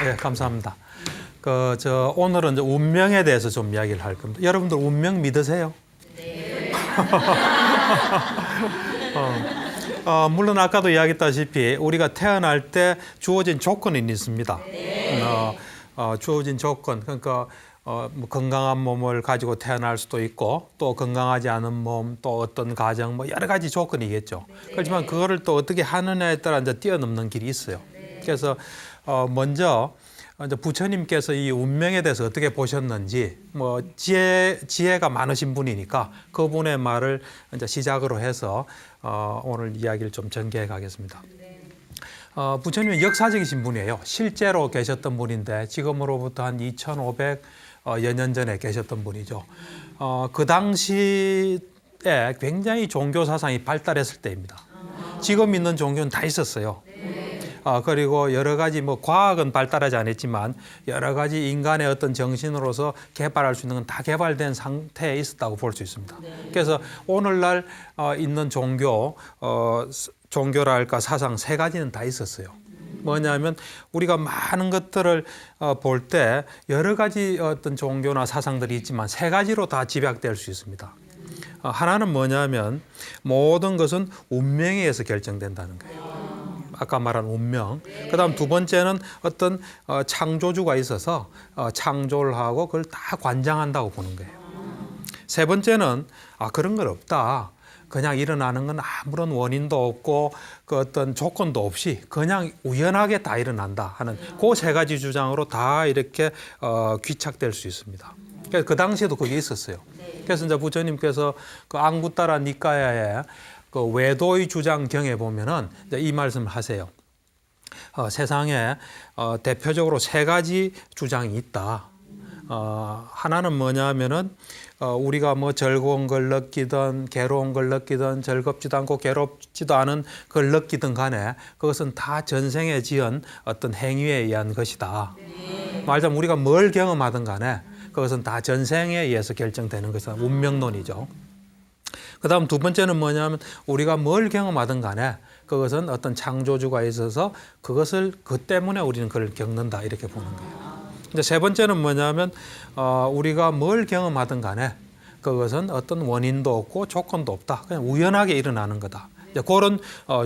네, 감사합니다. 오늘은 이제 운명에 대해서 좀 이야기를 할 겁니다. 여러분들 운명 믿으세요? 네. 물론 아까도 이야기했다시피 우리가 태어날 때 주어진 조건이 있습니다. 네. 주어진 조건, 그러니까 뭐 건강한 몸을 가지고 태어날 수도 있고 또 건강하지 않은 몸, 또 어떤 가정, 뭐 여러 가지 조건이겠죠. 네. 그렇지만 그거를 또 어떻게 하느냐에 따라 이제 뛰어넘는 길이 있어요. 네. 그래서 먼저 이제 부처님께서 이 운명에 대해서 어떻게 보셨는지, 뭐 지혜가 많으신 분이니까 그분의 말을 이제 시작으로 해서 오늘 이야기를 좀 전개해 가겠습니다. 부처님은 역사적이신 분이에요. 실제로 계셨던 분인데 지금으로부터 한 2,500여 년 전에 계셨던 분이죠. 그 당시에 굉장히 종교 사상이 발달했을 때입니다. 지금 있는 종교는 다 있었어요. 그리고 여러 가지 뭐 과학은 발달하지 않았지만 여러 가지 인간의 어떤 정신으로서 개발할 수 있는 건 다 개발된 상태에 있었다고 볼 수 있습니다. 그래서 오늘날 있는 종교랄까 사상 세 가지는 다 있었어요. 뭐냐면 우리가 많은 것들을 볼 때 여러 가지 어떤 종교나 사상들이 있지만 세 가지로 다 집약될 수 있습니다. 하나는 뭐냐면 모든 것은 운명에 의해서 결정된다는 거예요. 아까 말한 운명. 그다음 두 번째는 어떤 창조주가 있어서 창조를 하고 그걸 다 관장한다고 보는 거예요. 세 번째는 그런 건 없다. 그냥 일어나는 건 아무런 원인도 없고 그 어떤 조건도 없이 그냥 우연하게 다 일어난다 하는 그 세 가지 주장으로 다 이렇게 귀착될 수 있습니다. 그래서 그 당시에도 그게 있었어요. 그래서 이제 부처님께서 그 앙구따라 니까야에 그 외도의 주장경에 보면은 이제 이 말씀을 하세요. 세상에 대표적으로 세 가지 주장이 있다. 하나는 뭐냐면은 우리가 뭐 즐거운 걸 느끼든 괴로운 걸 느끼든 즐겁지도 않고 괴롭지도 않은 걸 느끼든 간에 그것은 다 전생에 지은 어떤 행위에 의한 것이다. 말하자면 우리가 뭘 경험하든 간에 그것은 다 전생에 의해서 결정되는 것은 운명론이죠. 그다음 두 번째는 뭐냐면 우리가 뭘 경험하든 간에 그것은 어떤 창조주가 있어서 그것을 그 때문에 우리는 그걸 겪는다 이렇게 보는 거예요. 이제 세 번째는 뭐냐면 우리가 뭘 경험하든 간에 그것은 어떤 원인도 없고 조건도 없다. 그냥 우연하게 일어나는 거다. 이제 그런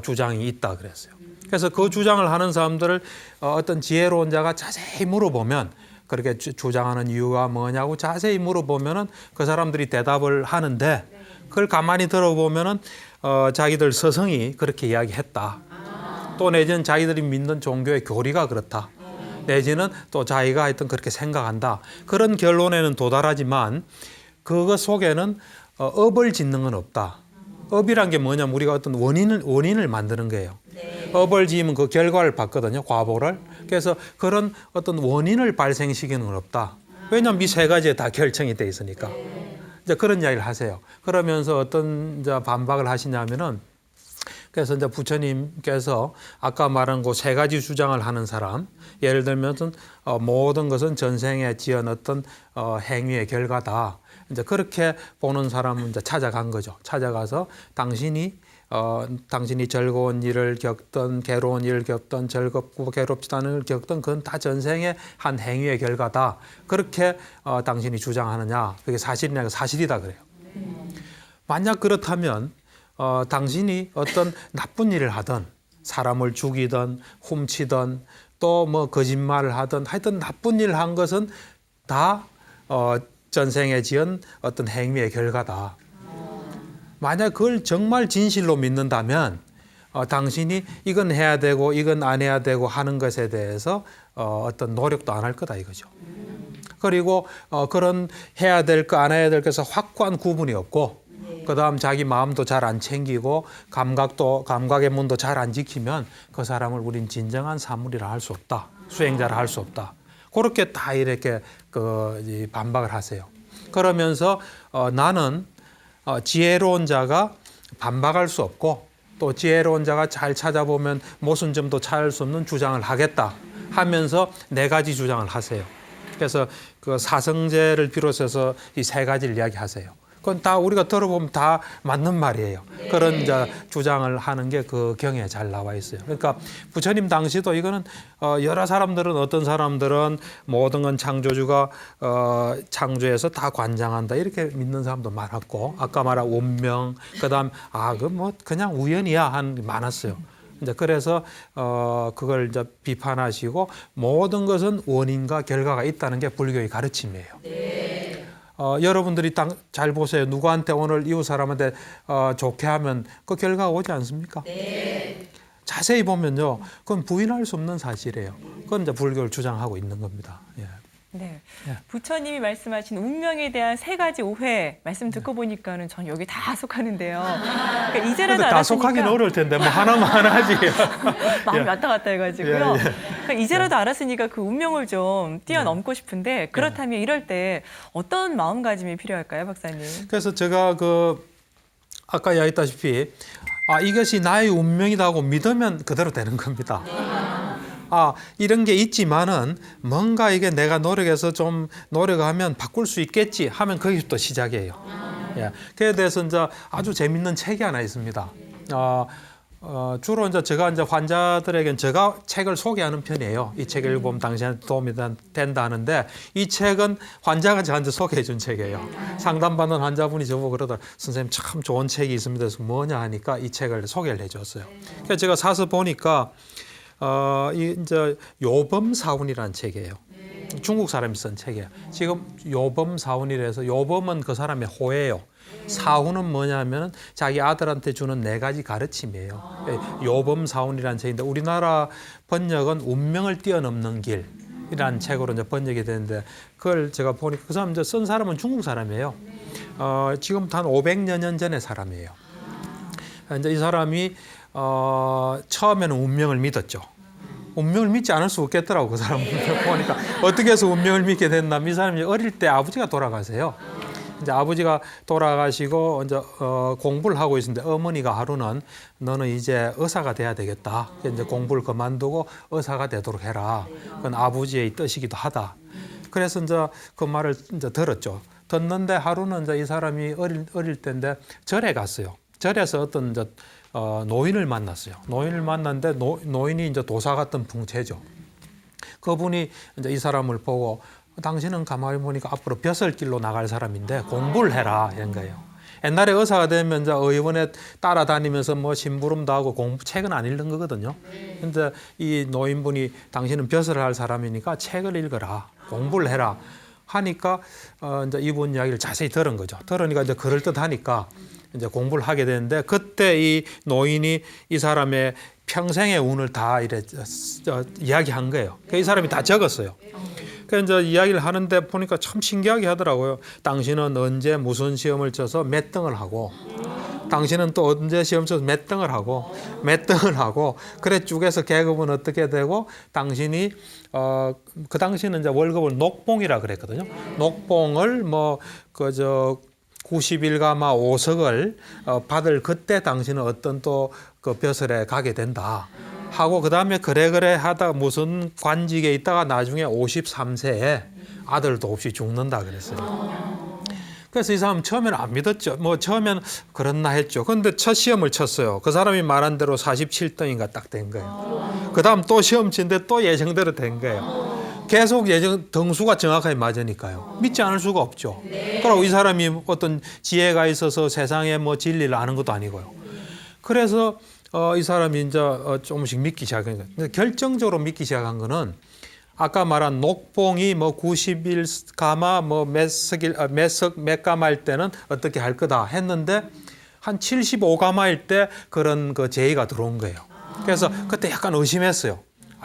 주장이 있다 그랬어요. 그래서 그 주장을 하는 사람들을 어떤 지혜로운 자가 자세히 물어보면 그렇게 주장하는 이유가 뭐냐고 자세히 물어보면은 그 사람들이 대답을 하는데 그걸 가만히 들어보면은 자기들 스승이 그렇게 이야기했다. 또 내지는 자기들이 믿는 종교의 교리가 그렇다. 내지는 또 자기가 하여튼 그렇게 생각한다. 그런 결론에는 도달하지만 그것 속에는 업을 짓는 건 없다. 업이란 게 뭐냐면 우리가 어떤 원인을 만드는 거예요. 업을 지으면 그 결과를 받거든요. 과보를. 그래서 그런 어떤 원인을 발생시키는 건 없다. 왜냐하면 이 세 가지에 다 결정이 돼 있으니까. 이제 그런 이야기를 하세요. 그러면서 어떤 이제 반박을 하시냐면은 그래서 이제 부처님께서 아까 말한 그 세 가지 주장을 하는 사람, 예를 들면 모든 것은 전생에 지은 어떤 행위의 결과다. 이제 그렇게 보는 사람은 이제 찾아간 거죠. 찾아가서 당신이 즐거운 일을 겪던 괴로운 일을 겪던 즐겁고 괴롭지 않은 일을 겪던 그건 다 전생의 한 행위의 결과다. 그렇게 당신이 주장하느냐. 그게 사실이냐. 사실이다 그래요. 만약 그렇다면 당신이 어떤 나쁜 일을 하든 사람을 죽이든 훔치든 또 뭐 거짓말을 하든 하여튼 나쁜 일을 한 것은 다 전생에 지은 어떤 행위의 결과다. 만약 그걸 정말 진실로 믿는다면 당신이 이건 해야 되고 이건 안 해야 되고 하는 것에 대해서 어떤 노력도 안 할 거다 이거죠. 그리고 그런 해야 될 거 안 해야 될 것에서 확고한 구분이 없고 그다음 자기 마음도 잘 안 챙기고 감각의 문도 잘 안 지키면 그 사람을 우린 진정한 사물이라 할 수 없다. 수행자라 할 수 없다. 그렇게 다 이렇게 반박을 하세요. 그러면서 나는 지혜로운 자가 반박할 수 없고 또 지혜로운 자가 잘 찾아보면 모순점도 찾을 수 없는 주장을 하겠다 하면서 네 가지 주장을 하세요. 그래서 그 사성제를 비롯해서 이 세 가지를 이야기하세요. 그건 다 우리가 들어보면 다 맞는 말이에요. 그런 이제 주장을 하는 게 그 경에 잘 나와 있어요. 그러니까 부처님 당시도 이거는 여러 사람들은 어떤 사람들은 모든 건 창조주가 창조해서 다 관장한다 이렇게 믿는 사람도 많았고 아까 말한 운명 그다음 그 뭐 그냥 우연이야 한 많았어요. 이제 그래서 그걸 이제 비판하시고 모든 것은 원인과 결과가 있다는 게 불교의 가르침이에요. 여러분들이 잘 보세요. 누구한테 오늘 이웃 사람한테 좋게 하면 그 결과가 오지 않습니까? 자세히 보면요, 그건 부인할 수 없는 사실이에요. 그건 이제 불교를 주장하고 있는 겁니다. 예. 네. 부처님이 말씀하신 운명에 대한 3가지 오해 말씀 듣고 보니까는 전 여기 다 속하는데요. 그러니까 이제라도 다 속하기는 어려울 텐데 뭐 하나만 하지. 마음이 왔다 갔다 해가지고요. 그러니까 이제라도 알았으니까 그 운명을 좀 뛰어넘고 싶은데 그렇다면 이럴 때 어떤 마음가짐이 필요할까요, 박사님? 그래서 제가 아까 이야기했다시피 이것이 나의 운명이라고 믿으면 그대로 되는 겁니다. 이런 게 있지만은 뭔가 이게 내가 노력해서 좀 노력하면 바꿀 수 있겠지 하면 거기부터 시작이에요. 그에 대해서 이제 아주 재밌는 책이 하나 있습니다. 주로 이제 제가 이제 환자들에게는 제가 책을 소개하는 편이에요. 이 책을 읽으면 당신한테 도움이 된다 하는데 이 책은 환자가 저한테 소개해 준 책이에요. 상담받는 환자분이 저보고 그러더라고요. 선생님 참 좋은 책이 있습니다. 그래서 뭐냐 하니까 이 책을 소개를 해 줬어요. 그래서 제가 사서 보니까 이제 요범사훈이라는 책이에요. 중국 사람이 쓴 책이에요. 지금 요범사훈이라서 요범은 그 사람의 호예요. 사훈은 뭐냐면 자기 아들한테 주는 4가지 가르침이에요. 요범사훈이라는 책인데 우리나라 번역은 운명을 뛰어넘는 길이라는 책으로 이제 번역이 되는데 그걸 제가 보니까 그 사람 이제 쓴 사람은 중국 사람이에요. 지금부터 한 500여 년 전의 사람이에요. 이제 이 사람이 처음에는 운명을 믿었죠. 운명을 믿지 않을 수 없겠더라고 그 사람 보니까 어떻게 해서 운명을 믿게 됐나? 이 사람이 어릴 때 아버지가 돌아가세요. 이제 아버지가 돌아가시고 이제 공부를 하고 있는데 어머니가 하루는 너는 이제 의사가 돼야 되겠다. 이제 공부를 그만두고 의사가 되도록 해라. 그건 아버지의 뜻이기도 하다. 그래서 이제 그 말을 이제 들었죠. 듣는데 하루는 이제 이 사람이 어릴 때인데 절에 갔어요. 절에서 어떤 이제 노인을 만났어요. 노인을 만났는데 노인이 이제 도사 같은 풍채죠. 그분이 이제 이 사람을 보고 당신은 가만히 보니까 앞으로 벼슬길로 나갈 사람인데 공부를 해라 이런 거예요. 옛날에 의사가 되면 이제 의원에 따라다니면서 뭐 심부름도 하고 책은 안 읽는 거거든요. 근데 이 노인분이 당신은 벼슬을 할 사람이니까 책을 읽어라, 공부를 해라 하니까 이제 이분 이야기를 자세히 들은 거죠. 들으니까 이제 그럴 듯하니까 이제 공부를 하게 되는데 그때 이 노인이 이 사람의 평생의 운을 다 이래 이야기한 거예요. 이 사람이 다 적었어요. 그래서 이제 이야기를 하는데 보니까 참 신기하게 하더라고요. 당신은 언제 무슨 시험을 쳐서 몇 등을 하고, 당신은 또 언제 시험 쳐서 몇 등을 하고, 몇 등을 하고, 그래 쭉 해서 계급은 어떻게 되고, 당신이 그 당시는 이제 월급을 녹봉이라 그랬거든요. 녹봉을 90일가마 5석을 받을 그때 당신은 어떤 또 그 벼슬에 가게 된다 하고 그 다음에 그래 하다가 무슨 관직에 있다가 나중에 53세에 아들도 없이 죽는다 그랬어요. 그래서 이 사람은 처음에는 안 믿었죠. 처음에는 그렇나 했죠. 그런데 첫 시험을 쳤어요. 그 사람이 말한 대로 47등인가 딱 된 거예요. 그 다음 또 시험 치는데 또 예정대로 된 거예요. 계속 등수가 정확하게 맞으니까요. 믿지 않을 수가 없죠. 그리고 이 사람이 어떤 지혜가 있어서 세상에 진리를 아는 것도 아니고요. 그래서 이 사람이 이제 조금씩 믿기 시작한 거예요. 근데 결정적으로 믿기 시작한 거는 아까 말한 녹봉이 90일가마 몇 가마일 때는 어떻게 할 거다 했는데 한 75가마일 때 그런 그 제의가 들어온 거예요. 그래서 그때 약간 의심했어요.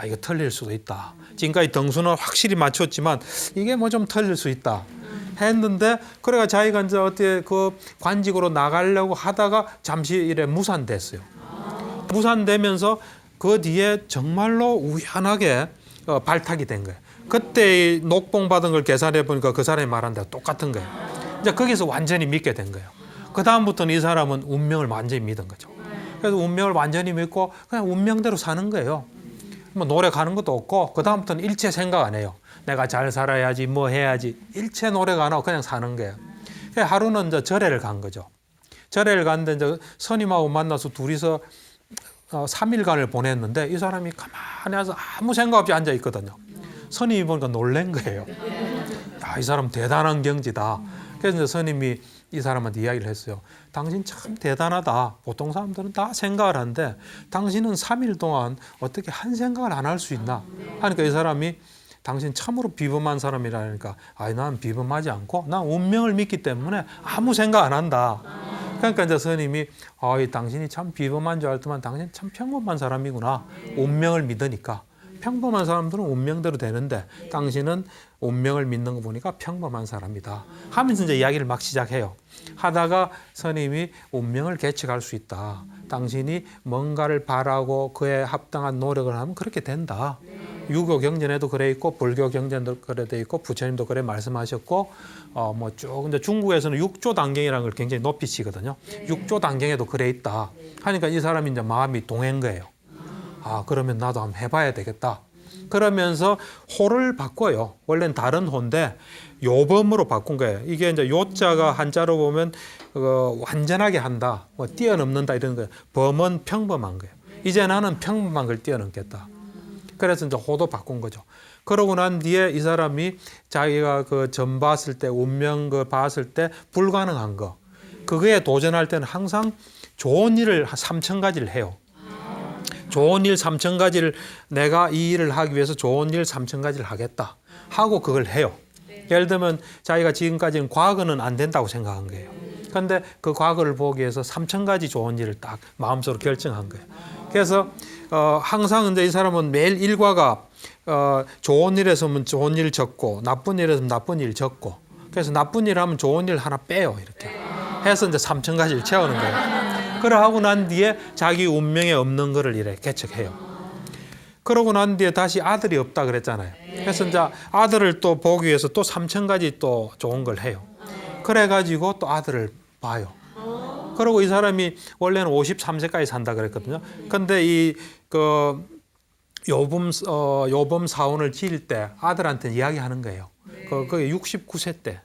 이거 틀릴 수도 있다. 지금까지 등수는 확실히 맞췄지만 이게 좀 틀릴 수 있다 했는데 그래가 자기가 이제 어떻게 그 관직으로 나가려고 하다가 잠시 이래 무산됐어요. 무산되면서 그 뒤에 정말로 우연하게 발탁이 된 거예요. 그때 녹봉 받은 걸 계산해 보니까 그 사람이 말한 대로 똑같은 거예요. 이제 거기서 완전히 믿게 된 거예요. 그 다음부터는 이 사람은 운명을 완전히 믿은 거죠. 그래서 운명을 완전히 믿고 그냥 운명대로 사는 거예요. 노력하는 것도 없고 그 다음부터는 일체 생각 안 해요. 내가 잘 살아야지 뭐 해야지 일체 노력 안 하고 그냥 사는 거예요. 그래서 하루는 이제 절에를 간 거죠. 절에를 갔는데 이제 스님하고 만나서 둘이서 3일간을 보냈는데 이 사람이 가만히 앉아서 아무 생각 없이 앉아 있거든요. 스님이 보니까 놀란 거예요. 야, 이 사람 대단한 경지다. 그래서 이제 스님이 이 사람한테 이야기를 했어요. 당신 참 대단하다. 보통 사람들은 다 생각을 하는데 당신은 3일 동안 어떻게 한 생각을 안 할 수 있나? 하니까 이 사람이 당신 참으로 비범한 사람이라니까 아니 난 비범하지 않고 난 운명을 믿기 때문에 아무 생각 안 한다. 그러니까 이제 스님이 당신이 참 비범한 줄 알지만 당신 참 평범한 사람이구나. 운명을 믿으니까. 평범한 사람들은 운명대로 되는데 당신은 운명을 믿는 거 보니까 평범한 사람이다. 하면서 이제 이야기를 막 시작해요. 하다가 스님이 운명을 개척할 수 있다. 당신이 뭔가를 바라고 그에 합당한 노력을 하면 그렇게 된다. 유교 경전에도 그래 있고 불교 경전도 그래 돼 있고 부처님도 그래 말씀하셨고 뭐 쭉 이제 중국에서는 육조 단경이라는 걸 굉장히 높이 치거든요. 육조 단경에도 그래 있다. 하니까 이 사람이 이제 마음이 동한 거예요. 아, 그러면 나도 한번 해봐야 되겠다. 그러면서 호를 바꿔요. 원래는 다른 호인데 요범으로 바꾼 거예요. 이게 이제 요자가 한자로 보면 완전하게 한다, 뭐 뛰어넘는다 이런 거예요. 범은 평범한 거예요. 이제 나는 평범한 걸 뛰어넘겠다. 그래서 이제 호도 바꾼 거죠. 그러고 난 뒤에 이 사람이 자기가 그 점 봤을 때 운명 그 봤을 때 불가능한 거 그거에 도전할 때는 항상 좋은 일을 3,000가지를 해요. 좋은 일 3,000가지를 내가 이 일을 하기 위해서 좋은 일 3,000가지를 하겠다 하고 그걸 해요. 예를 들면 자기가 지금까지는 과거는 안 된다고 생각한 거예요. 그런데 그 과거를 보기 위해서 3,000가지 좋은 일을 딱 마음속으로 결정한 거예요. 그래서 항상 이제 이 사람은 매일 일과가 좋은 일에서는 좋은 일 적고 나쁜 일에서는 나쁜 일 적고 그래서 나쁜 일 하면 좋은 일 하나 빼요. 이렇게 해서 이제 3,000가지를 채우는 거예요. 그래 하고 난 뒤에 자기 운명에 없는 거를 이래 개척해요. 그러고 난 뒤에 다시 아들이 없다 그랬잖아요. 그래서 이제 아들을 또 보기 위해서 또 3,000가지 또 좋은 걸 해요. 그래가지고 또 아들을 봐요. 그리고 이 사람이 원래는 53세까지 산다 그랬거든요. 근데 이 요범 사원을 지을 때 아들한테 이야기하는 거예요. 그게 69세 때,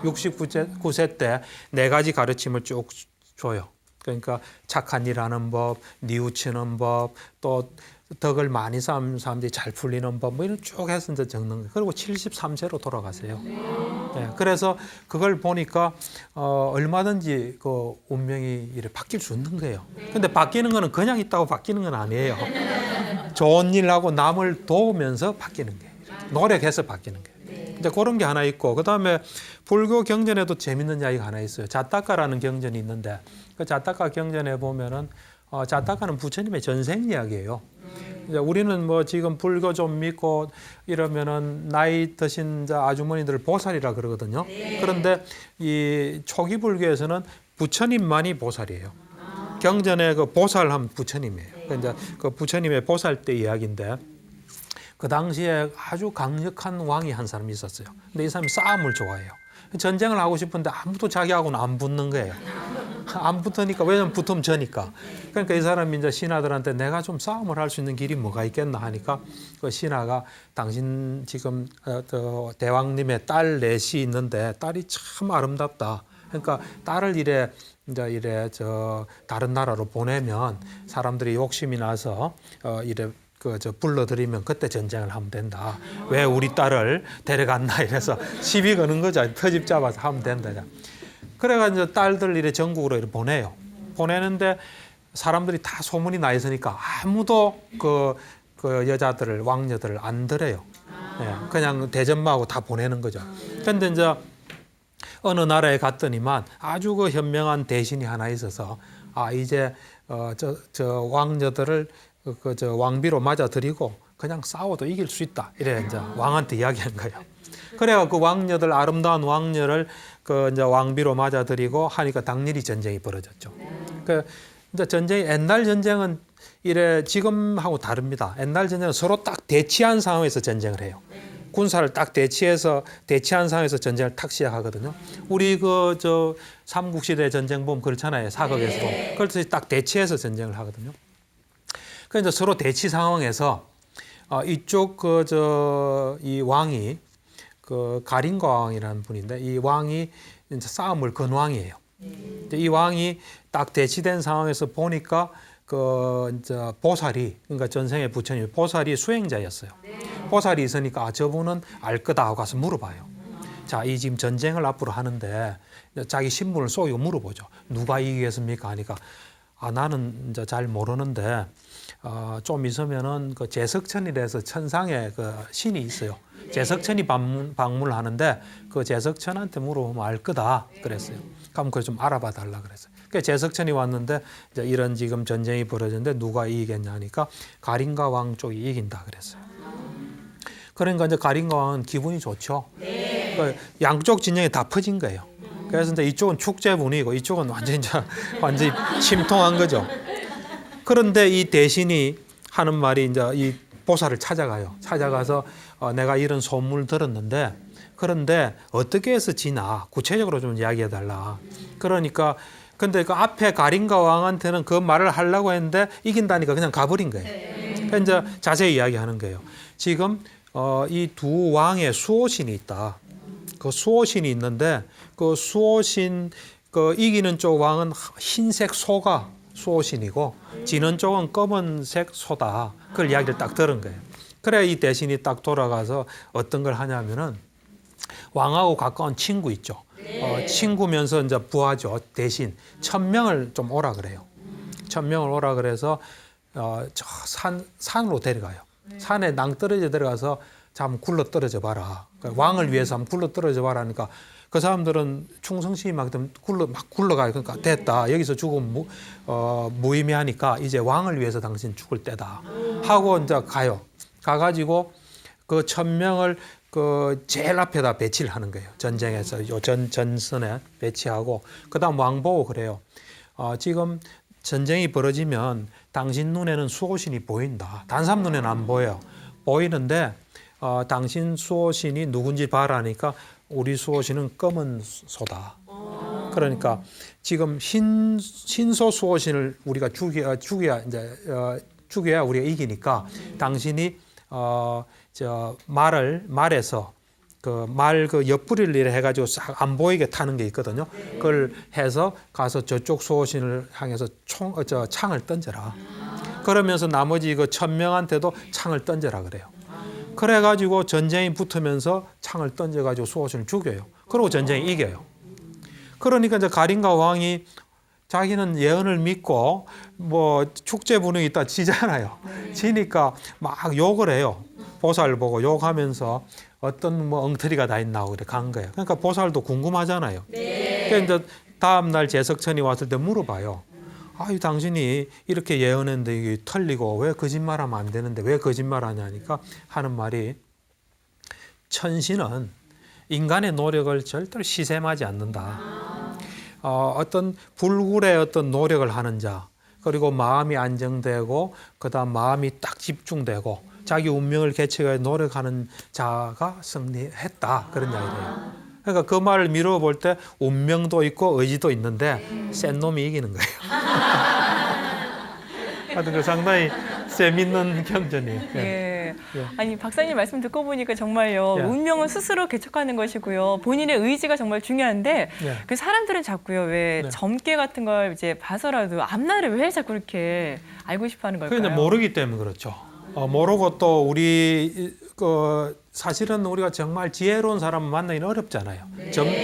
69세 때 4가지 가르침을 쭉 줘요. 그러니까 착한 일 하는 법, 뉘우치는 법, 또 덕을 많이 쌓은 사람들이 잘 풀리는 법, 뭐 이런 쭉 해서 이제 적는 거예요. 그리고 73세로 돌아가세요. 그래서 그걸 보니까 얼마든지 그 운명이 이렇게 바뀔 수 있는 거예요. 근데 바뀌는 거는 그냥 있다고 바뀌는 건 아니에요. 좋은 일 하고 남을 도우면서 바뀌는 거예요. 노력해서 바뀌는 거예요. 이제 그런 게 하나 있고, 그 다음에 불교 경전에도 재밌는 이야기가 하나 있어요. 자타카라는 경전이 있는데, 그 자타카 경전에 보면은 자타카는 부처님의 전생 이야기예요. 이제 우리는 뭐 지금 불교 좀 믿고 이러면은 나이 드신 아주머니들 보살이라 그러거든요. 그런데 이 초기 불교에서는 부처님만이 보살이에요. 경전에 그 보살하면 부처님이에요. 그러니까 그 부처님의 보살 때 이야기인데. 그 당시에 아주 강력한 왕이 한 사람이 있었어요. 근데 이 사람이 싸움을 좋아해요. 전쟁을 하고 싶은데 아무도 자기하고는 안 붙는 거예요. 안 붙으니까, 왜냐면 붙으면 져니까. 그러니까 이 사람이 이제 신하들한테 내가 좀 싸움을 할 수 있는 길이 뭐가 있겠나 하니까 그 신하가 당신 지금 대왕님의 딸 넷이 있는데 딸이 참 아름답다. 그러니까 딸을 이래 다른 나라로 보내면 사람들이 욕심이 나서 불러들이면 그때 전쟁을 하면 된다. 왜 우리 딸을 데려갔나 이래서 시비 거는 거죠. 터집 잡아서 하면 된다. 그래가지고 딸들 이래 전국으로 이렇게 보내요. 보내는데 사람들이 다 소문이 나 있으니까 아무도 그 여자들을 왕녀들을 안 들어요. 그냥 대전마하고 다 보내는 거죠. 그런데 이제 어느 나라에 갔더니만 아주 그 현명한 대신이 하나 있어서 이제 저 왕녀들을 왕비로 맞아들이고 그냥 싸워도 이길 수 있다. 이래 이제 왕한테 이야기한 거예요. 그래가 그 왕녀들 아름다운 왕녀를 이제 왕비로 맞아들이고 하니까 당연히 전쟁이 벌어졌죠. 이제 옛날 전쟁은 이래 지금하고 다릅니다. 옛날 전쟁은 서로 딱 대치한 상황에서 전쟁을 해요. 군사를 딱 대치한 상황에서 전쟁을 탁 시작하거든요. 우리 삼국시대 전쟁 보면 그렇잖아요. 사극에서도. 그래서 딱 대치해서 전쟁을 하거든요. 그래서 서로 대치 상황에서 이쪽 이 왕이 가린과 왕이라는 분인데 이 왕이 이제 싸움을 건 왕이에요. 이 왕이 딱 대치된 상황에서 보니까 그 이제 보살이, 그러니까 전생의 부처님 보살이 수행자였어요. 보살이 있으니까 저분은 알 거다 하고 가서 물어봐요. 자, 이 지금 전쟁을 앞으로 하는데 자기 신분을 속이고 물어보죠. 누가 이기겠습니까? 하니까 나는 이제 잘 모르는데 좀 있으면은 그 제석천이라서 천상에 그 신이 있어요. 제석천이 방문을 하는데 그 제석천한테 물어보면 알 거다 그랬어요. 그럼 그걸 좀 알아봐 달라 그랬어요. 그 제석천이 왔는데 이제 이런 지금 전쟁이 벌어졌는데 누가 이기겠냐 하니까 가린가 왕 쪽이 이긴다 그랬어요. 그러니까 이제 가린가 왕은 기분이 좋죠. 그러니까 양쪽 진영이 다 퍼진 거예요. 그래서 이제 이쪽은 축제 분위기고 이쪽은 완전히 침통한 거죠. 그런데 이 대신이 하는 말이 이제 이 보살을 찾아가요. 찾아가서 내가 이런 소문을 들었는데 그런데 어떻게 해서 지나 구체적으로 좀 이야기해 달라. 그러니까 근데 그 앞에 가린가 왕한테는 그 말을 하려고 했는데 이긴다니까 그냥 가버린 거예요. 그러니까 이제 자세히 이야기하는 거예요. 지금 이 두 왕의 수호신이 있다. 그 수호신이 있는데 그 수호신 그 이기는 쪽 왕은 흰색 소가 수호신이고 지는 쪽은 검은색 소다. 그걸 이야기를 딱 들은 거예요. 그래 이 대신이 딱 돌아가서 어떤 걸 하냐면은 왕하고 가까운 친구 있죠. 친구면서 이제 부하죠. 대신 1000명을 좀 오라 그래요. 1000명을 오라 그래서 저 산으로 데려가요. 산에 낭떠러지에 들어가서 자 한번 굴러 떨어져 봐라. 왕을 위해서 한번 굴러 떨어져 봐라 하니까 그 사람들은 충성심이 막 굴러가요. 그러니까 됐다. 여기서 죽으면 무의미하니까 이제 왕을 위해서 당신 죽을 때다. 하고 이제 가요. 가가지고 그 1000명을 그 제일 앞에다 배치를 하는 거예요. 전쟁에서 요 전선에 배치하고 그다음 왕 보고 그래요. 지금 전쟁이 벌어지면 당신 눈에는 수호신이 보인다. 단 사람 눈에는 안 보여요. 보이는데 당신 수호신이 누군지 봐라니까 우리 수호신은 검은 소다. 그러니까 지금 흰소 수호신을 우리가 죽여야 우리가 이기니까 당신이 말에서 그 옆구리를 이래 해가지고 싹 안 보이게 타는 게 있거든요. 그걸 해서 가서 저쪽 수호신을 향해서 창을 던져라. 그러면서 나머지 그 1000명한테도 창을 던져라 그래요. 그래가지고 전쟁이 붙으면서 창을 던져가지고 수호신을 죽여요. 그리고 전쟁이 이겨요. 그러니까 이제 가린가 왕이 자기는 예언을 믿고 뭐 축제 분위기 있다 지잖아요. 지니까 막 욕을 해요. 보살 보고 욕하면서 어떤 뭐 엉터리가 다 있나 그래 간 거예요. 그러니까 보살도 궁금하잖아요. 그러니까 이제 다음 날 제석천이 왔을 때 물어봐요. 당신이 이렇게 예언했는데 이게 틀리고 왜 거짓말하면 안 되는데 왜 거짓말하냐니까 하는 말이 천신은 인간의 노력을 절대로 시샘하지 않는다. 어떤 불굴의 어떤 노력을 하는 자 그리고 마음이 안정되고 그다음 마음이 딱 집중되고 자기 운명을 개척해 노력하는 자가 승리했다 그런 이야기예요. 그러니까 그 말을 미루어 볼 때 운명도 있고 의지도 있는데 센 놈이 이기는 거예요. 하여튼 그 상당히 재밌는 경전이에요. 예. 아니 박사님 말씀 듣고 보니까 정말요. 예. 운명은 스스로 개척하는 것이고요. 본인의 의지가 정말 중요한데 예. 그 사람들은 자꾸요. 왜 네. 점괘 같은 걸 이제 봐서라도 앞날을 왜 자꾸 이렇게 알고 싶어하는 걸까요? 그게 모르기 때문에 그렇죠. 모르고 또 우리 사실은 우리가 정말 지혜로운 사람 만나기는 어렵잖아요.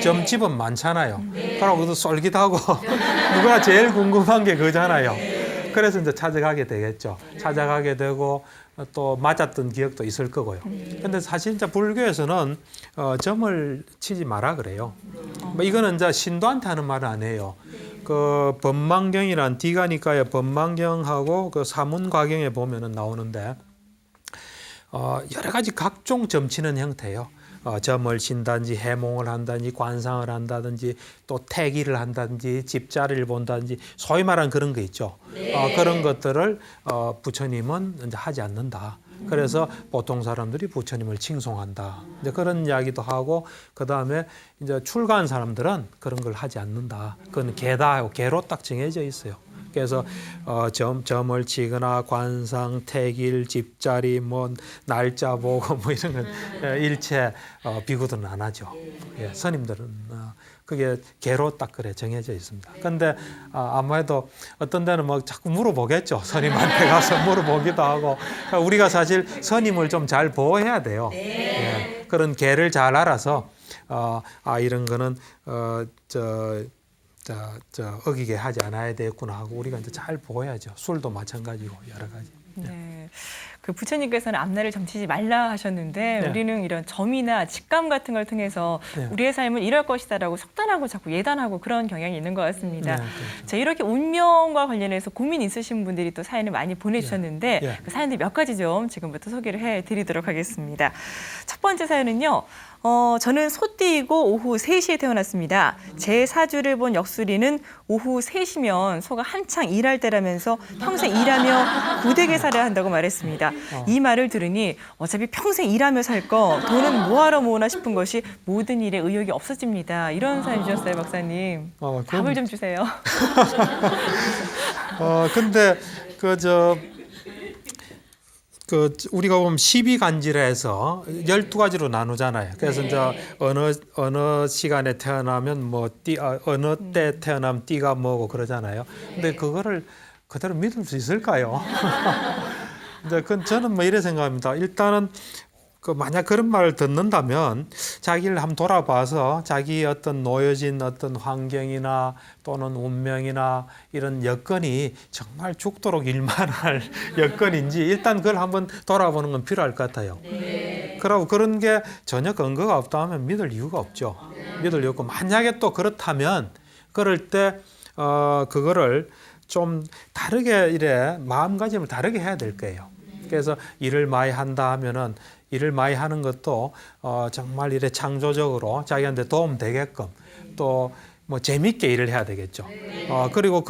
점집은 많잖아요. 그러고 쏠깃하고 누가 제일 궁금한 게 그잖아요. 그래서 이제 찾아가게 되겠죠. 찾아가게 되고 또 맞았던 기억도 있을 거고요. 근데 사실 이제 불교에서는 점을 치지 마라 그래요. 뭐 이거는 이제 신도한테 하는 말은 아니에요. 그 법망경이란 디가니까의 법망경하고 그 사문과경에 보면은 나오는데 여러 가지 각종 점치는 형태예요. 점을 친다든지 해몽을 한다든지 관상을 한다든지 또 태기를 한다든지 집자리를 본다든지 소위 말하는 그런 거 있죠. 그런 것들을 부처님은 이제 하지 않는다. 그래서 보통 사람들이 부처님을 칭송한다. 이제 그런 이야기도 하고 그 다음에 이제 출가한 사람들은 그런 걸 하지 않는다. 그건 개다 하고 개로 딱 정해져 있어요. 그래서 점을 치거나 관상, 태길, 집자리, 뭐 날짜 보고 뭐 이런 건 일체 비구들은 안 하죠. 예, 스님들은 그게 개로 딱 그래 정해져 있습니다. 근데 아무래도 어떤 데는 뭐 자꾸 물어보겠죠. 스님한테 가서 물어보기도 하고. 우리가 사실 스님을 좀 잘 보호해야 돼요. 예, 그런 개를 잘 알아서 이런 거는 어기게 하지 않아야 되겠구나 하고 우리가 이제 잘 보호해야죠. 술도 마찬가지고 여러 가지. 네. 그 부처님께서는 앞날을 점치지 말라 하셨는데 네. 우리는 이런 점이나 직감 같은 걸 통해서 네. 우리의 삶은 이럴 것이다라고 속단하고 자꾸 예단하고 그런 경향이 있는 것 같습니다. 네, 자, 이렇게 운명과 관련해서 고민 있으신 분들이 또 사연을 많이 보내주셨는데 네. 그 사연들 몇 가지 좀 지금부터 소개를 해드리도록 하겠습니다. 첫 번째 사연은요. 저는 소띠이고 오후 3시에 태어났습니다. 제 사주를 본 역술이는 오후 3시면 소가 한창 일할 때라면서 평생 일하며 고되게 살아야 한다고 말했습니다. 이 말을 들으니 어차피 평생 일하며 살 거 돈은 뭐하러 모으나 싶은 것이 모든 일에 의욕이 없어집니다. 이런 사연 주셨어요, 박사님. 답을 좀 주세요. 근데 우리가 보면 12간지라해서 12가지로 나누잖아요. 그래서 이제 어느 시간에 태어나면 어느 때 태어나면 띠가 뭐고 그러잖아요. 근데 그거를 그대로 믿을 수 있을까요? 이제 저는 이래 생각합니다. 일단은 만약 그런 말을 듣는다면 자기를 한번 돌아봐서 자기 어떤 놓여진 어떤 환경이나 또는 운명이나 이런 여건이 정말 죽도록 일만할 여건인지 일단 그걸 한번 돌아보는 건 필요할 것 같아요. 그러고 그런 게 전혀 근거가 없다 하면 믿을 이유가 없죠. 믿을 이유가 없고 만약에 또 그렇다면 그럴 때 그거를 좀 다르게 마음가짐을 다르게 해야 될 거예요. 그래서 일을 많이 한다 하면은 일을 많이 하는 것도 정말 창조적으로 자기한테 도움 되게끔 또 재밌게 일을 해야 되겠죠. 그리고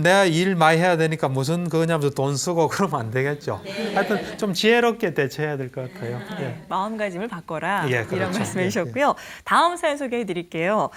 내가 일 많이 해야 되니까 무슨 그거냐면서 돈 쓰고 그러면 안 되겠죠. 하여튼 좀 지혜롭게 대처해야 될 것 같아요. 예. 마음가짐을 바꿔라. 예, 그렇죠. 이런 말씀해 주셨고요. 다음 사연 소개해 드릴게요.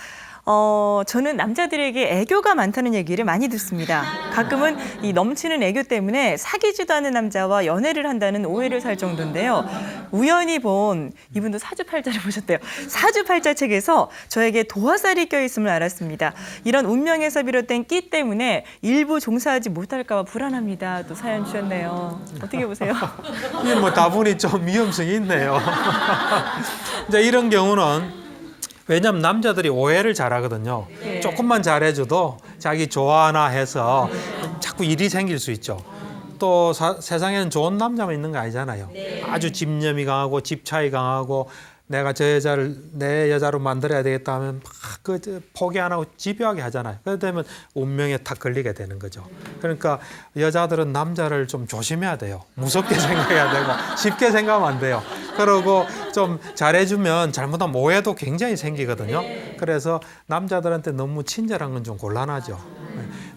저는 남자들에게 애교가 많다는 얘기를 많이 듣습니다. 가끔은 이 넘치는 애교 때문에 사귀지도 않은 남자와 연애를 한다는 오해를 살 정도인데요. 우연히 본 이분도 사주팔자를 보셨대요. 사주팔자 책에서 저에게 도화살이 껴있음을 알았습니다. 이런 운명에서 비롯된 끼 때문에 일부 종사하지 못할까 봐 불안합니다. 또 사연 주셨네요. 어떻게 보세요? 이게 다분히 좀 위험성이 있네요. 이제 이런 경우는 왜냐하면 남자들이 오해를 잘하거든요. 네. 조금만 잘해줘도 자기 좋아하나 해서 자꾸 일이 생길 수 있죠. 또 세상에는 좋은 남자만 있는 거 아니잖아요. 아주 집념이 강하고 집차이 강하고 내가 저 여자를 내 여자로 만들어야 되겠다 하면 막 포기 안 하고 집요하게 하잖아요. 그렇게 되면 운명에 탁 걸리게 되는 거죠. 그러니까 여자들은 남자를 좀 조심해야 돼요. 무섭게 생각해야 되고 쉽게 생각하면 안 돼요. 그러고 좀 잘해주면 잘못하면 오해도 굉장히 생기거든요. 그래서 남자들한테 너무 친절한 건 좀 곤란하죠.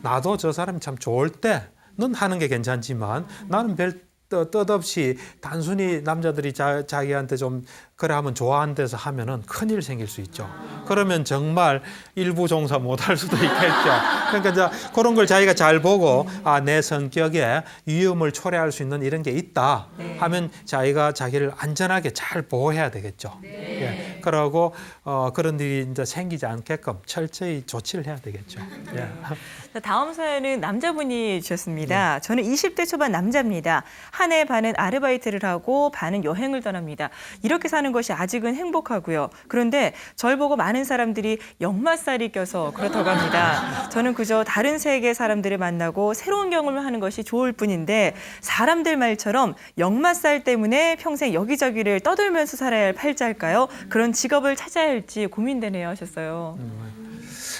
나도 저 사람이 참 좋을 때는 하는 게 괜찮지만 나는 별 뜻없이 단순히 남자들이 자기한테 좀 그래 하면 좋아하는 데서 하면은 큰일 생길 수 있죠. 그러면 정말 일부 종사 못할 수도 있겠죠. 그러니까 이제 그런 걸 자기가 잘 보고 내 성격에 위험을 초래할 수 있는 이런 게 있다 하면 자기가 자기를 안전하게 잘 보호해야 되겠죠. 예. 그러고 그런 일이 이제 생기지 않게끔 철저히 조치를 해야 되겠죠. 예. 다음 사연은 남자분이 주셨습니다. 저는 20대 초반 남자입니다. 한 해 반은 아르바이트를 하고 반은 여행을 떠납니다. 이렇게 사는 것이 아직은 행복하고요. 그런데 절 보고 많은 사람들이 역마살이 껴서 그렇다고 합니다. 저는 그저 다른 세계 사람들을 만나고 새로운 경험을 하는 것이 좋을 뿐인데 사람들 말처럼 역마살 때문에 평생 여기저기를 떠돌면서 살아야 할 팔자일까요? 그런 직업을 찾아야 할지 고민되네요 하셨어요.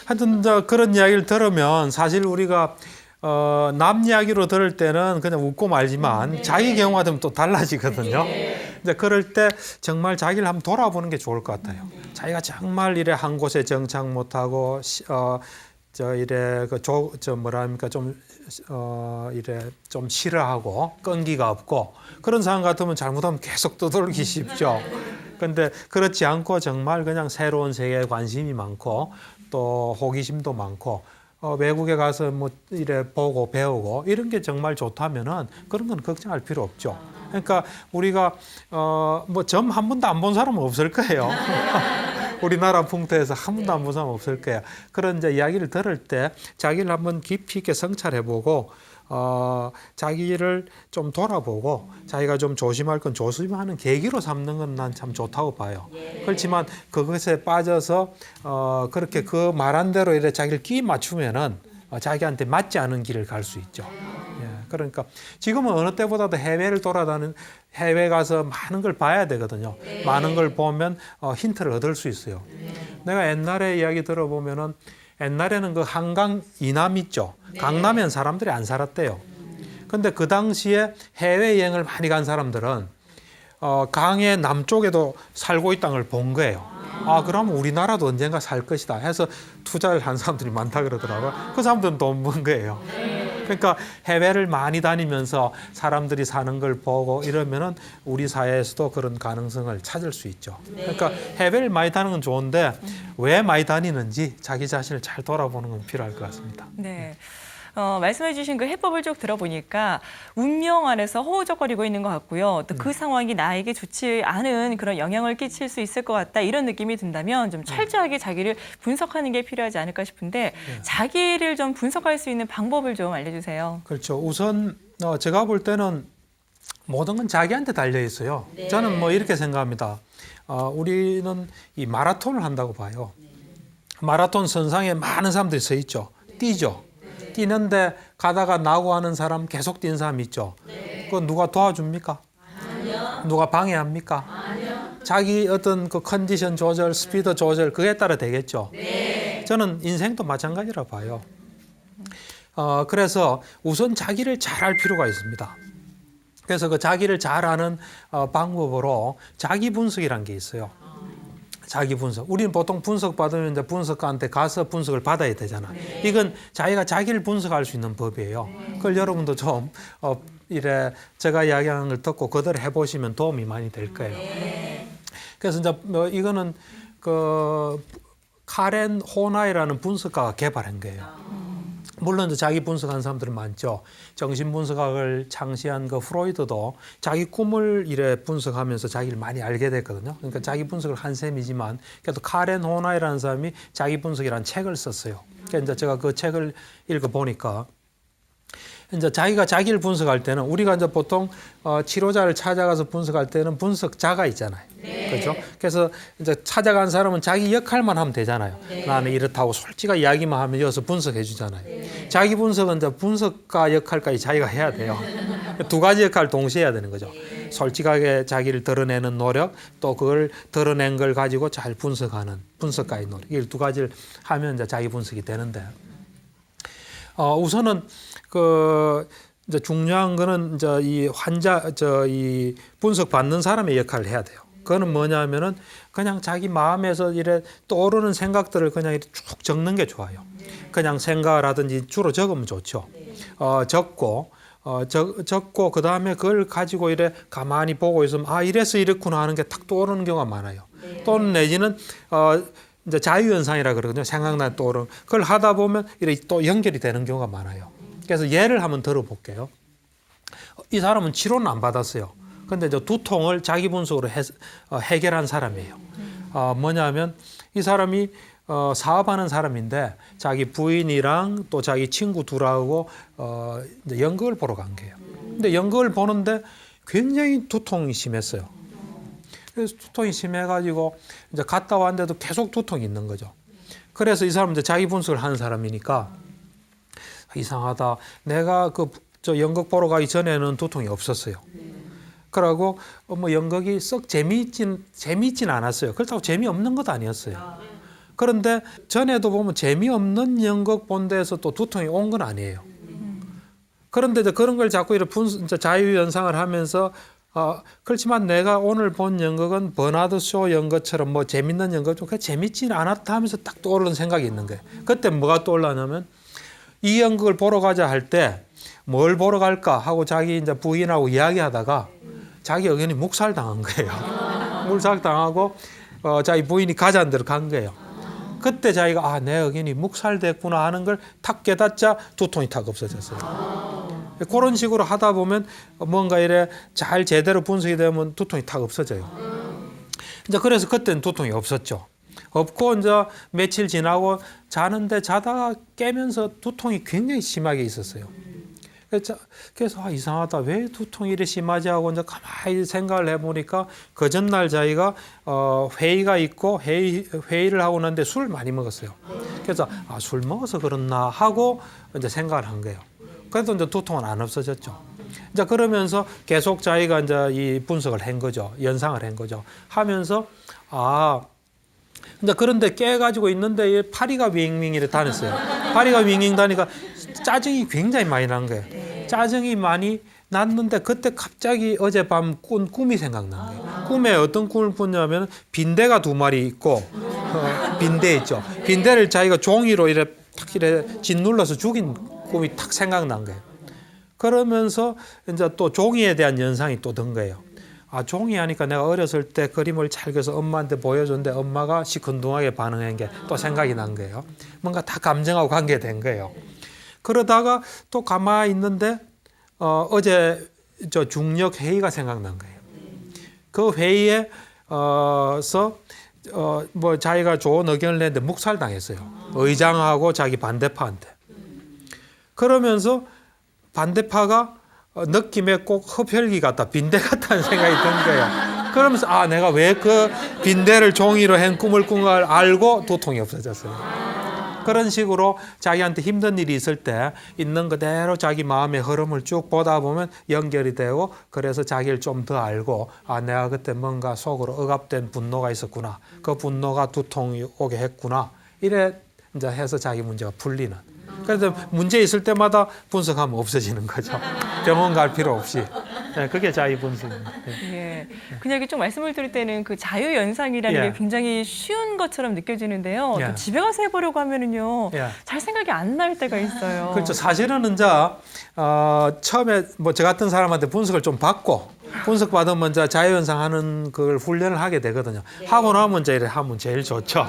하여튼 그런 이야기를 들으면 사실 우리가 남 이야기로 들을 때는 그냥 웃고 말지만 자기 경우가 되면 또 달라지거든요. 이제 그럴 때 정말 자기를 한번 돌아보는 게 좋을 것 같아요. 자기가 정말 한 곳에 정착 못하고 좀 싫어하고 끈기가 없고 그런 상황 같으면 잘못하면 계속 떠돌기 쉽죠. 근데 그렇지 않고 정말 그냥 새로운 세계에 관심이 많고 또 호기심도 많고 외국에 가서 뭐 이래 보고 배우고 이런 게 정말 좋다면은 그런 건 걱정할 필요 없죠. 그러니까 우리가 뭐 점 한 번도 안 본 사람은 없을 거예요. 우리나라 풍토에서 한 번도 안 본 사람 없을 거예요. 그런 이제 이야기를 들을 때 자기를 한번 깊이 있게 성찰해보고 자기를 좀 돌아보고 자기가 좀 조심할 건 조심하는 계기로 삼는 건 난 참 좋다고 봐요. 그렇지만 그것에 빠져서 그렇게 그 말한 대로 이렇게 자기를 끼 맞추면은 자기한테 맞지 않은 길을 갈 수 있죠. 예, 그러니까 지금은 어느 때보다도 해외를 돌아다니는 해외 가서 많은 걸 봐야 되거든요. 많은 걸 보면 힌트를 얻을 수 있어요. 내가 옛날에 이야기 들어보면은 옛날에는 그 한강 이남 있죠. 강남엔 사람들이 안 살았대요. 근데 그 당시에 해외여행을 많이 간 사람들은 강의 남쪽에도 살고 있다는 걸 본 거예요. 아, 그럼 우리나라도 언젠가 살 것이다 해서 투자를 한 사람들이 많다 그러더라고요. 그 사람들은 돈 번 거예요. 그러니까 해외를 많이 다니면서 사람들이 사는 걸 보고 이러면은 우리 사회에서도 그런 가능성을 찾을 수 있죠. 그러니까 해외를 많이 다니는 건 좋은데 왜 많이 다니는지 자기 자신을 잘 돌아보는 건 필요할 것 같습니다. 네. 말씀해 주신 그 해법을 쭉 들어보니까 운명 안에서 허우적거리고 있는 것 같고요. 또 그 상황이 나에게 좋지 않은 그런 영향을 끼칠 수 있을 것 같다 이런 느낌이 든다면 좀 철저하게 자기를 분석하는 게 필요하지 않을까 싶은데 자기를 좀 분석할 수 있는 방법을 좀 알려주세요. 그렇죠. 우선 제가 볼 때는 모든 건 자기한테 달려 있어요. 저는 뭐 이렇게 생각합니다. 우리는 이 마라톤을 한다고 봐요. 마라톤 선상에 많은 사람들이 서 있죠. 뛰죠. 뛰는데 가다가 나고 하는 사람 계속 뛴 사람 있죠. 그건 누가 도와줍니까? 아니요. 누가 방해합니까? 아니요. 자기 어떤 그 컨디션 조절, 스피드 조절 그에 따라 되겠죠. 네. 저는 인생도 마찬가지라 봐요. 그래서 우선 자기를 잘 알 필요가 있습니다. 그래서 그 자기를 잘 아는 방법으로 자기 분석이라는 게 있어요. 자기 분석. 우리는 보통 분석 받으면 이제 분석가한테 가서 분석을 받아야 되잖아. 이건 자기가 자기를 분석할 수 있는 법이에요. 그걸 여러분도 좀 이래 제가 이야기하는 걸 듣고 그대로 해보시면 도움이 많이 될 거예요. 그래서 이제 이거는 그 카렌 호나이라는 분석가가 개발한 거예요. 물론 자기 분석한 사람들은 많죠. 정신분석학을 창시한 그 프로이드도 자기 꿈을 이래 분석하면서 자기를 많이 알게 됐거든요. 그러니까 자기 분석을 한 셈이지만 그래도 카렌 호나이라는 사람이 자기 분석이라는 책을 썼어요. 그러니까 이제 제가 그 책을 읽어보니까 이제 자기가 자기를 분석할 때는 우리가 이제 보통 치료자를 찾아가서 분석할 때는 분석자가 있잖아요. 그렇죠? 그래서 이제 찾아간 사람은 자기 역할만 하면 되잖아요. 나는 이렇다고 솔직하게 이야기만 하면 이어서 분석해 주잖아요. 자기 분석은 이제 분석가 역할까지 자기가 해야 돼요. 두 가지 역할을 동시에 해야 되는 거죠. 솔직하게 자기를 드러내는 노력, 또 그걸 드러낸 걸 가지고 잘 분석하는 분석가의 노력. 이 두 가지를 하면 이제 자기 분석이 되는데, 우선은 이제 중요한 거는 이제 이 환자, 이 분석 받는 사람의 역할을 해야 돼요. 그거는 뭐냐면은 그냥 자기 마음에서 이래 떠오르는 생각들을 그냥 이렇게 쭉 적는 게 좋아요. 그냥 생각이라든지 주로 적으면 좋죠. 적고 그 다음에 그걸 가지고 이래 가만히 보고 있으면 아, 이래서 이랬구나 하는 게 탁 떠오르는 경우가 많아요. 또는 내지는 이제 자유현상이라 그러거든요. 생각나 떠오르는. 그걸 하다 보면 이렇게 또 연결이 되는 경우가 많아요. 그래서 예를 한번 들어볼게요. 이 사람은 치료는 안 받았어요. 근데 이제 두통을 자기 분석으로 해결한 사람이에요. 뭐냐면 이 사람이 사업하는 사람인데 자기 부인이랑 또 자기 친구 둘하고 이제 연극을 보러 간 거예요. 근데 연극을 보는데 굉장히 두통이 심했어요. 그래서 두통이 심해가지고 이제 갔다 왔는데도 계속 두통이 있는 거죠. 그래서 이 사람은 이제 자기 분석을 하는 사람이니까 이상하다. 내가 저 연극 보러 가기 전에는 두통이 없었어요. 그러고 뭐 연극이 썩 재미있진 않았어요. 그렇다고 재미없는 것도 아니었어요. 그런데 전에도 보면 재미없는 연극 본 데에서 또 두통이 온 건 아니에요. 그런데 이제 그런 걸 자꾸 이렇게 이제 자유연상을 하면서 그렇지만 내가 오늘 본 연극은 버나드 쇼 연극처럼 뭐 재밌는 연극 좀 재밌지는 않았다 하면서 딱 떠오르는 생각이 있는 거예요. 그때 뭐가 떠올랐냐면 이 연극을 보러 가자 할 때 뭘 보러 갈까 하고 자기 이제 부인하고 이야기하다가 자기 의견이 묵살당한 거예요. 묵살당하고 자기 부인이 가자는 대로 간 거예요. 그때 자기가 아, 내 의견이 묵살됐구나 하는 걸 탁 깨닫자 두통이 탁 없어졌어요. 그런 식으로 하다 보면 뭔가 이래 잘 제대로 분석이 되면 두통이 탁 없어져요. 이제 그래서 그때는 두통이 없었죠. 없고 이제 며칠 지나고 자는데 자다가 깨면서 두통이 굉장히 심하게 있었어요. 그래서 아, 이상하다. 왜 두통이 이렇게 심하지 하고 이제 가만히 생각을 해보니까 그 전날 자기가 회의가 있고 회의를 하고 났는데 술을 많이 먹었어요. 그래서 아, 술 먹어서 그렇나 하고 이제 생각을 한 거예요. 그래도 이제 두통은 안 없어졌죠. 이제 그러면서 계속 자기가 이제 이 분석을 한 거죠. 연상을 한 거죠. 하면서 아, 이제 그런데 깨가지고 있는데 이 파리가 윙윙 이렇게 다녔어요. 파리가 윙윙 다니까 짜증이 굉장히 많이 난 거예요. 짜증이 많이 났는데 그때 갑자기 어젯밤 꾼 꿈이 생각난 거예요. 꿈에 어떤 꿈을 꿨냐면 빈대가 2마리 있고 빈대 있죠. 빈대를 자기가 종이로 이렇게 탁 이렇게 짓눌러서 죽인 꿈이 탁 생각난 거예요. 그러면서 이제 또 종이에 대한 연상이 또 든 거예요. 아, 종이 하니까 내가 어렸을 때 그림을 잘 그려서 엄마한테 보여줬는데 엄마가 시큰둥하게 반응한 게 또 생각이 난 거예요. 뭔가 다 감정하고 관계된 거예요. 그러다가 또 가만히 있는데 어제 저 중력 회의가 생각난 거예요. 그 회의에 뭐 자기가 좋은 의견을 냈는데 묵살당했어요. 의장하고 자기 반대파한테. 그러면서 반대파가 느낌에 꼭 흡혈귀 같다, 빈대 같다는 생각이 든 거예요. 그러면서 아, 내가 왜 그 빈대를 종이로 한 꿈을 꾼 걸 알고 두통이 없어졌어요. 그런 식으로 자기한테 힘든 일이 있을 때 있는 그대로 자기 마음의 흐름을 쭉 보다 보면 연결이 되고 그래서 자기를 좀 더 알고 아, 내가 그때 뭔가 속으로 억압된 분노가 있었구나. 그 분노가 두통이 오게 했구나. 이래 이제 해서 자기 문제가 풀리는. 그래서 문제 있을 때마다 분석하면 없어지는 거죠. 병원 갈 필요 없이. 네, 그게 자기 분석입니다. 예. 그냥 이렇게 좀 말씀을 드릴 때는 그 자유 연상이라는 예. 게 굉장히 쉬운 것처럼 느껴지는데요. 예. 또 집에 가서 해보려고 하면은요, 예. 잘 생각이 안 날 때가 있어요. 그렇죠. 사실은 이제 처음에 뭐 저 같은 사람한테 분석을 좀 받고 분석 받으면 이제 자유연상 하는 걸 훈련을 하게 되거든요. 하고 나면 이제 이래 하면 제일 좋죠.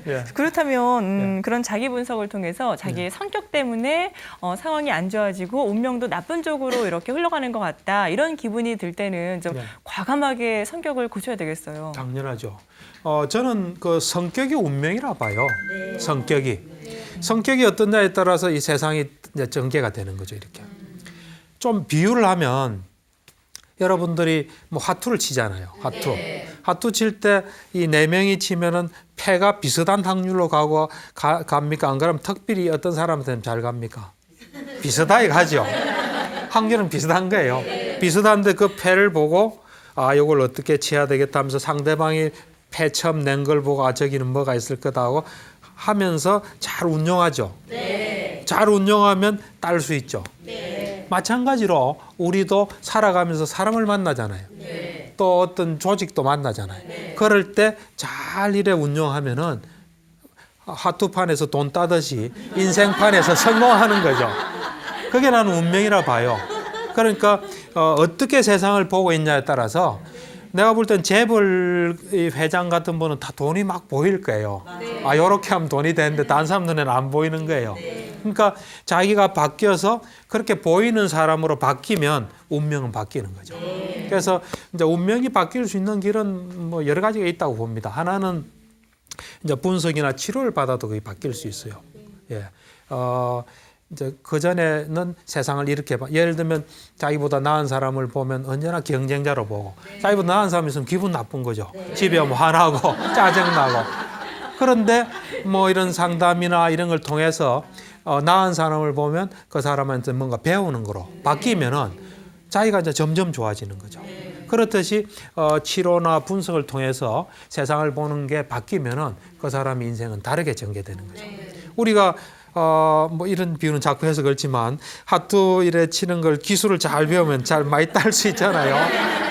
예. 그렇다면 그런 자기 분석을 통해서 자기의 성격 때문에 상황이 안 좋아지고 운명도 나쁜 쪽으로 이렇게 흘러가는 것 같다. 이런 기분이 들 때는 좀 과감하게 성격을 고쳐야 되겠어요. 당연하죠. 저는 그 성격이 운명이라 봐요. 성격이 어떠냐에 따라서 이 세상이 이제 전개가 되는 거죠. 이렇게 좀 비유를 하면 여러분들이 뭐 화투를 치잖아요. 화투 칠 때 이 4명이 치면은 패가 비슷한 확률로 갑니까? 안 그러면 특별히 어떤 사람한테는 잘 갑니까? 비슷하게 가죠. 확률은 비슷한 거예요. 비슷한데 그 패를 보고 아, 이걸 어떻게 쳐야 되겠다 하면서 상대방이 패 처음 낸 걸 보고 아, 저기는 뭐가 있을 거다 하고 하면서 잘 운용하죠. 잘 운용하면 딸 수 있죠. 마찬가지로 우리도 살아가면서 사람을 만나잖아요. 또 어떤 조직도 만나잖아요. 그럴 때 잘 이래 운용하면은 화투판에서 돈 따듯이 인생판에서 성공하는 거죠. 그게 나는 운명이라 봐요. 그러니까 어떻게 세상을 보고 있냐에 따라서 내가 볼 땐 재벌 회장 같은 분은 다 돈이 막 보일 거예요. 아, 요렇게 하면 돈이 되는데 다른 사람 눈에는 안 보이는 거예요. 그러니까 자기가 바뀌어서 그렇게 보이는 사람으로 바뀌면 운명은 바뀌는 거죠. 그래서 이제 운명이 바뀔 수 있는 길은 뭐 여러 가지가 있다고 봅니다. 하나는 이제 분석이나 치료를 받아도 그게 바뀔 수 있어요. 예. 이제 그 전에는 세상을 이렇게 봐. 예를 들면 자기보다 나은 사람을 보면 언제나 경쟁자로 보고 자기보다 나은 사람이 있으면 기분 나쁜 거죠. 집에 오면 화나고 짜증나고. 그런데 뭐 이런 상담이나 이런 걸 통해서 나은 사람을 보면 그 사람한테 뭔가 배우는 거로 바뀌면은 자기가 이제 점점 좋아지는 거죠. 그렇듯이 치료나 분석을 통해서 세상을 보는 게 바뀌면은 그 사람의 인생은 다르게 전개되는 거죠. 우리가 뭐 이런 비유는 자꾸 해서 그렇지만 화투 이래 치는 걸 기술을 잘 배우면 잘 많이 딸 수 있잖아요.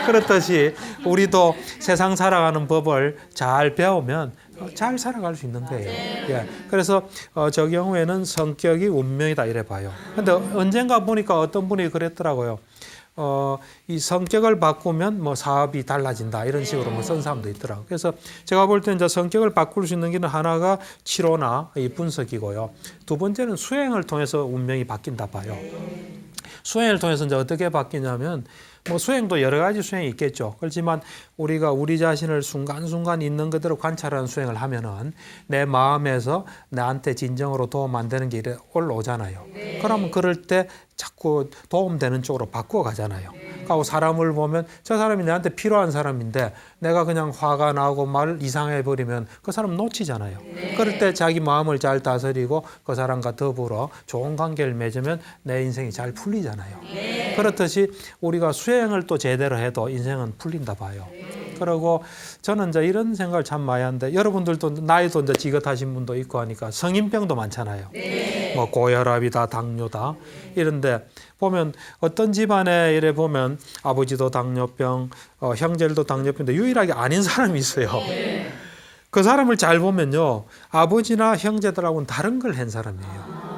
그렇듯이 우리도 세상 살아가는 법을 잘 배우면 잘 살아갈 수 있는 거예요. 예. 그래서 저 경우에는 성격이 운명이다 이래 봐요. 근데 언젠가 보니까 어떤 분이 그랬더라고요. 이 성격을 바꾸면 뭐 사업이 달라진다 이런 식으로 뭐 쓴 사람도 있더라고요. 그래서 제가 볼 때 이제 성격을 바꿀 수 있는 길은 하나가 치료나 이 분석이고요. 두 번째는 수행을 통해서 운명이 바뀐다 봐요. 수행을 통해서 이제 어떻게 바뀌냐면 뭐 수행도 여러 가지 수행이 있겠죠. 그렇지만 우리가 우리 자신을 순간순간 있는 그대로 관찰하는 수행을 하면은 내 마음에서 나한테 진정으로 도움 안 되는 게 올라오잖아요. 그러면 그럴 때 자꾸 도움되는 쪽으로 바꾸어 가잖아요. 그리고 사람을 보면 저 사람이 나한테 필요한 사람인데 내가 그냥 화가 나고 말 이상해 버리면 그 사람 놓치잖아요. 그럴 때 자기 마음을 잘 다스리고 그 사람과 더불어 좋은 관계를 맺으면 내 인생이 잘 풀리잖아요. 그렇듯이 우리가 수행을 또 제대로 해도 인생은 풀린다 봐요. 그리고 저는 이제 이런 생각을 참 많이 하는데 여러분들도 나이도 이제 지긋하신 분도 있고 하니까 성인병도 많잖아요. 뭐 고혈압이다, 당뇨다 이런데 보면 어떤 집안에 이래 보면 아버지도 당뇨병, 형제도 당뇨병인데 유일하게 아닌 사람이 있어요. 그 사람을 잘 보면요, 아버지나 형제들하고는 다른 걸 한 사람이에요.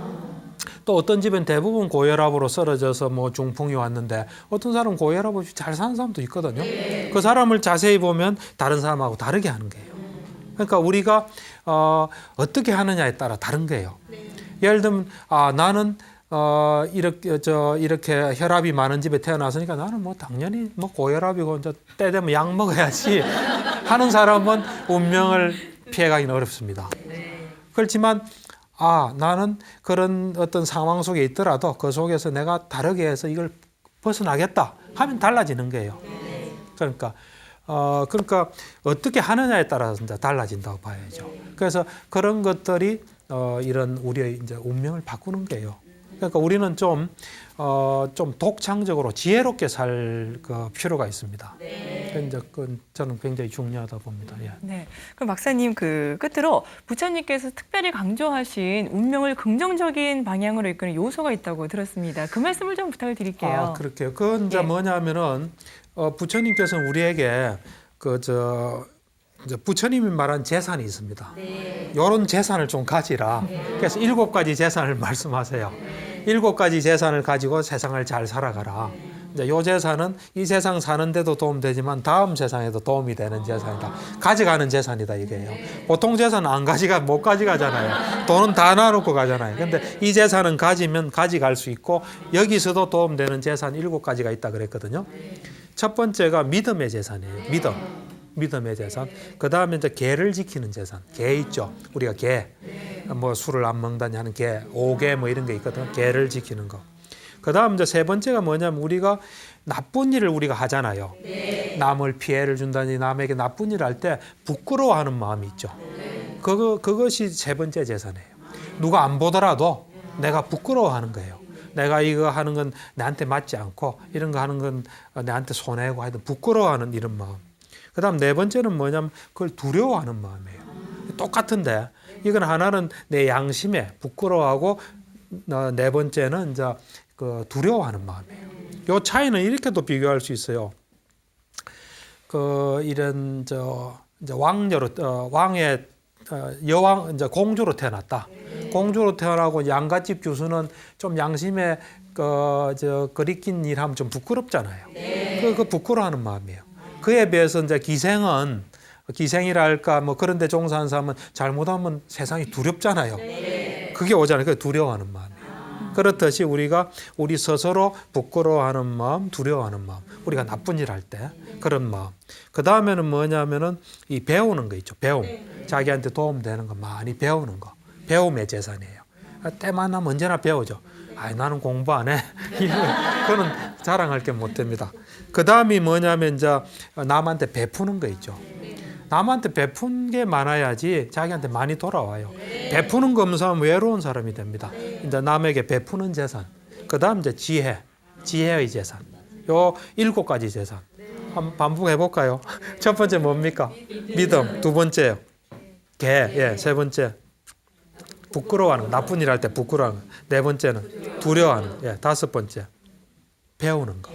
또 어떤 집은 대부분 고혈압으로 쓰러져서 뭐 중풍이 왔는데 어떤 사람은 고혈압 없이 잘 사는 사람도 있거든요. 그 사람을 자세히 보면 다른 사람하고 다르게 하는 거예요. 그러니까 우리가 어떻게 하느냐에 따라 다른 거예요. 예를 들면 나는 이렇게 혈압이 많은 집에 태어났으니까 나는 뭐 당연히 뭐 고혈압이고 이제 때 되면 약 먹어야지 하는 사람은 운명을 피해가기는 어렵습니다. 그렇지만 나는 그런 어떤 상황 속에 있더라도 그 속에서 내가 다르게 해서 이걸 벗어나겠다 하면 달라지는 거예요. 그러니까 어떻게 하느냐에 따라서 이제 달라진다고 봐야죠. 그래서 그런 것들이 이런 우리의 이제 운명을 바꾸는 거예요. 그러니까 우리는 좀 독창적으로 지혜롭게 살 필요가 있습니다. 이제 저는 굉장히 중요하다 봅니다. 예. 네. 그럼 박사님 끝으로 부처님께서 특별히 강조하신 운명을 긍정적인 방향으로 이끄는 요소가 있다고 들었습니다. 그 말씀을 좀 부탁을 드릴게요. 그렇게요. 그건 이제 뭐냐면은 부처님께서는 우리에게 이제 부처님이 말한 재산이 있습니다. 이런 재산을 좀 가지라. 그래서 7가지 재산을 말씀하세요. 7가지 재산을 가지고 세상을 잘 살아가라. 이제 요 재산은 이 세상 사는데도 도움되지만 다음 세상에도 도움이 되는 재산이다. 가져가는 재산이다 이게요. 보통 재산은 못 가져가잖아요. 돈은 다 놔놓고 가잖아요. 근데 이 재산은 가지면 가져갈 수 있고 여기서도 도움되는 재산 7가지가 있다 그랬거든요. 첫 번째가 믿음의 재산이에요. 믿음의 재산. 그 다음에 이제 계를 지키는 재산. 계 있죠. 우리가 계. 뭐 술을 안 먹다니 하는 계, 5계 뭐 이런 게 있거든요. 계를 지키는 거. 그 다음 이제 세 번째가 뭐냐면 우리가 나쁜 일을 우리가 하잖아요. 남을 피해를 준다니 남에게 나쁜 일을 할 때 부끄러워하는 마음이 있죠. 그것이 세 번째 재산이에요. 누가 안 보더라도 내가 부끄러워하는 거예요. 내가 이거 하는 건 나한테 맞지 않고 이런 거 하는 건 나한테 손해고 하여튼 부끄러워하는 이런 마음. 그 다음 네 번째는 뭐냐면 그걸 두려워하는 마음이에요. 똑같은데 이건 하나는 내 양심에 부끄러워하고 네 번째는 이제 두려워하는 마음이에요. 요 차이는 이렇게도 비교할 수 있어요. 이런 이제 왕의 여왕 이제 공주로 태어났다. 공주로 태어나고 양갓집 교수는 좀 양심에 거리낀 일하면 좀 부끄럽잖아요. 그 부끄러워하는 마음이에요. 그에 비해서 이제 기생이랄까 뭐 그런 데 종사하는 사람은 잘못하면 세상이 두렵잖아요. 그게 오잖아요. 그게 두려워하는 마음이에요. 그렇듯이 우리가 우리 스스로 부끄러워하는 마음, 두려워하는 마음, 우리가 나쁜 일 할 때 그런 마음. 그 다음에는 뭐냐면은 이 배우는 거 있죠. 배움. 자기한테 도움되는 거 많이 배우는 거. 배움의 재산이에요. 때만 나면 언제나 배우죠. 나는 공부 안 해. 그거는 자랑할 게 못 됩니다. 그 다음이 뭐냐면 이제 남한테 베푸는 거 있죠. 남한테 베푼 게 많아야지 자기한테 많이 돌아와요. 베푸는 거 없는 사람은 외로운 사람이 됩니다. 이제 남에게 베푸는 재산. 그 다음 이제 지혜의 재산. 요 7가지 재산. 한번 반복해 볼까요? 첫 번째 뭡니까? 믿음. 두 번째요. 세 번째. 부끄러워하는 거. 나쁜 일 할 때 부끄러워하는 거. 네 번째는 두려워하는 거. 다섯 번째. 배우는 거.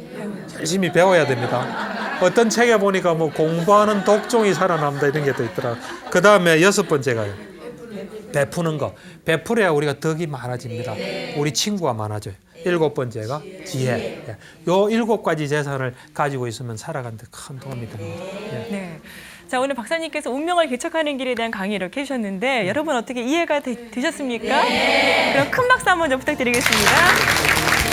열심히 배워야 됩니다. 어떤 책에 보니까 뭐 공부하는 독종이 살아남다 이런 게 또 있더라고요. 그 다음에 6번째가요. 베푸는 거. 베풀어야 우리가 덕이 많아집니다. 우리 친구가 많아져요. 일곱 번째가 지혜. 예. 요 일곱 가지 재산을 가지고 있으면 살아가는 데 큰 도움이 됩니다. 예. 네. 자, 오늘 박사님께서 운명을 개척하는 길에 대한 강의 이렇게 해주셨는데 여러분 어떻게 이해가 되셨습니까? 그럼 큰 박수 한번 좀 부탁드리겠습니다.